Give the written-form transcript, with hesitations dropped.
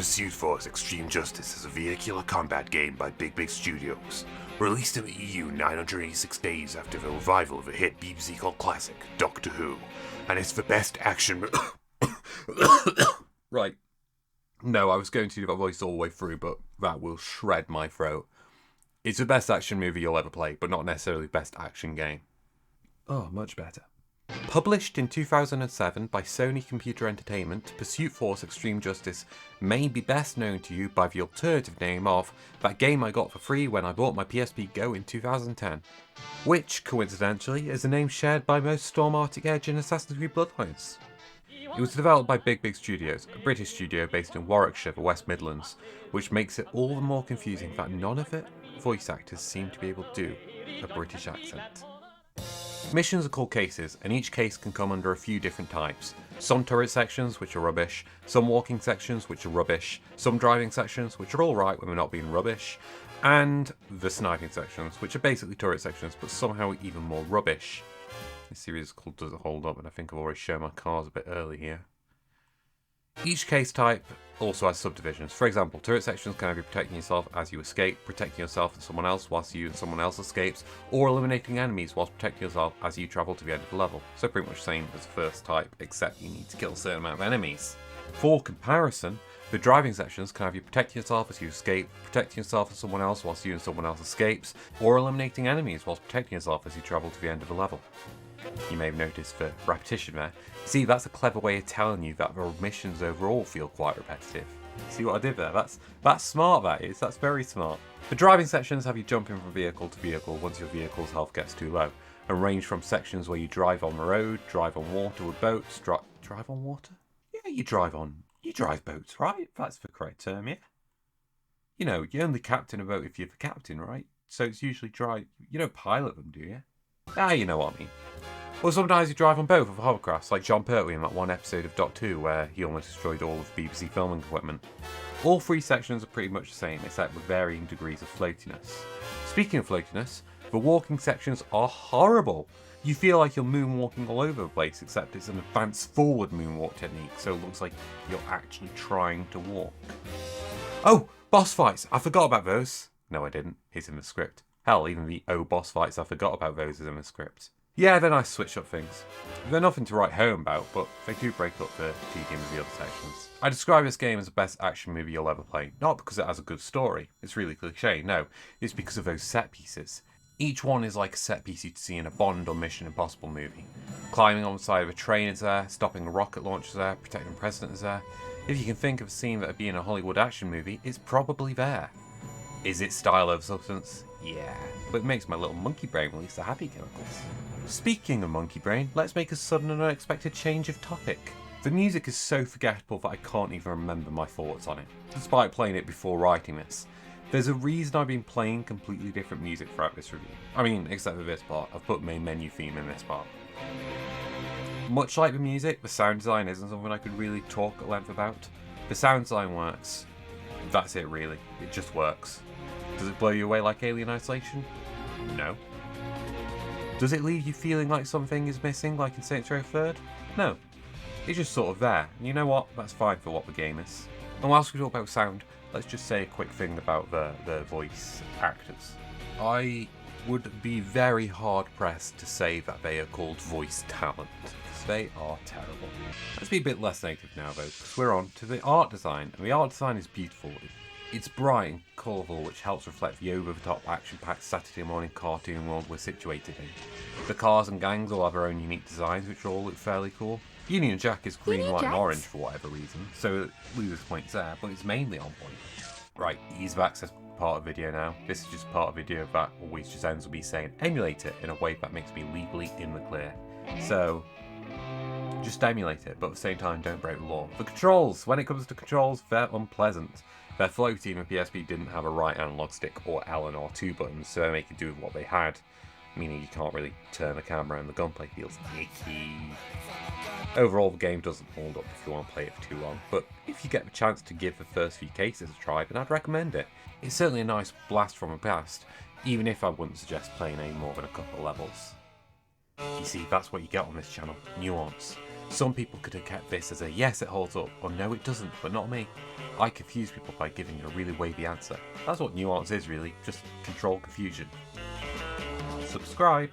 Pursuit Force Extreme Justice is a vehicular combat game by Big Studios, released in the EU 986 days after the revival of a hit BBC cult classic, Doctor Who, and it's the best action... Right. No, I was going to do that voice all the way through, but that will shred my throat. It's the best action movie you'll ever play, but not necessarily the best action game. Oh, much better. Published in 2007 by Sony Computer Entertainment, Pursuit Force Extreme Justice may be best known to you by the alternative name of that game I got for free when I bought my PSPGo in 2010, which, coincidentally, is a name shared by most Storm Arctic Edge and Assassin's Creed Bloodlines. It was developed by Big Studios, a British studio based in Warwickshire, the West Midlands, which makes it all the more confusing that none of it voice actors seem to be able to do a British accent. Missions are called cases, and each case can come under a few different types. Some turret sections, which are rubbish, some walking sections, which are rubbish, some driving sections, which are alright when we're not being rubbish, and the sniping sections, which are basically turret sections, but somehow even more rubbish. This series is called Does It Hold Up, and I think I've already shown my cars a bit early here. Each case type also has subdivisions. For example, turret sections can either be protecting yourself as you escape, protecting yourself and someone else whilst you and someone else escapes, or eliminating enemies whilst protecting yourself as you travel to the end of the level. So pretty much the same as the first type, except you need to kill a certain amount of enemies. For comparison, the driving sections can have you protecting yourself as you escape, protecting yourself and someone else whilst you and someone else escapes, or eliminating enemies whilst protecting yourself as you travel to the end of the level. You may have noticed the repetition there. See, that's a clever way of telling you that the missions overall feel quite repetitive. See what I did there? That's smart, that is. That's very smart. The driving sections have you jumping from vehicle to vehicle once your vehicle's health gets too low, and range from sections where you drive on the road, drive on water with boats, drive on water? Yeah, you drive boats, right? That's the correct term, yeah? You know, you only captain a boat if you're the captain, right? So it's usually you don't pilot them, do you? Ah, you know what I mean. Well, sometimes you drive on both of hovercrafts, like John Pertwee in that one episode of Doctor Who where he almost destroyed all of the BBC filming equipment. All three sections are pretty much the same, except with varying degrees of floatiness. Speaking of floatiness, the walking sections are horrible. You feel like you're moonwalking all over the place, except it's an advanced forward moonwalk technique, so it looks like you're actually trying to walk. Oh, boss fights! I forgot about those. No, I didn't. It's in the script. Hell, even the boss fights, I forgot about those is in the script. Yeah, they're nice switch up things. They're nothing to write home about, but they do break up the tedium of the other sections. I describe this game as the best action movie you'll ever play, not because it has a good story, it's really cliche, no, it's because of those set pieces. Each one is like a set piece you'd see in a Bond or Mission Impossible movie. Climbing on the side of a train is there, stopping a rocket launch is there, protecting the president is there. If you can think of a scene that would be in a Hollywood action movie, it's probably there. Is it style over substance? Yeah, but it makes my little monkey brain release the happy chemicals. Speaking of monkey brain, let's make a sudden and unexpected change of topic. The music is so forgettable that I can't even remember my thoughts on it, despite playing it before writing this. There's a reason I've been playing completely different music throughout this review. I mean, except for this part, I've put main menu theme in this part. Much like the music, the sound design isn't something I could really talk at length about. The sound design works. That's it really, it just works. Does it blow you away like Alien Isolation? No. Does it leave you feeling like something is missing, like in Saints Row 3rd? No. It's just sort of there, and you know what? That's fine for what the game is. And whilst we talk about sound, let's just say a quick thing about the voice actors. I would be very hard pressed to say that they are called voice talent, because they are terrible. Let's be a bit less negative now though, because we're on to the art design, and the art design is beautiful. It's bright and colourful, which helps reflect the over-the-top action-packed Saturday morning cartoon world we're situated in. The cars and gangs all have their own unique designs, which all look fairly cool. Union Jack is green, white and orange for whatever reason, so it loses points there, but it's mainly on point. Right, ease of access part of video now. This is just part of video that always just ends with me saying emulate it in a way that makes me legally in the clear. So, just emulate it, but at the same time don't break the law. The controls! When it comes to controls, they're unpleasant. They're floaty and the PSP didn't have a right analog stick or L and R2 buttons, so they could do with what they had. Meaning you can't really turn the camera and the gunplay feels icky. Overall, the game doesn't hold up if you want to play it for too long, but if you get the chance to give the first few cases a try, then I'd recommend it. It's certainly a nice blast from the past, even if I wouldn't suggest playing any more than a couple of levels. You see, that's what you get on this channel, nuance. Some people could have kept this as a yes, it holds up, or no, it doesn't, but not me. I confuse people by giving a really wavy answer. That's what nuance is, really, just controlled confusion. Subscribe!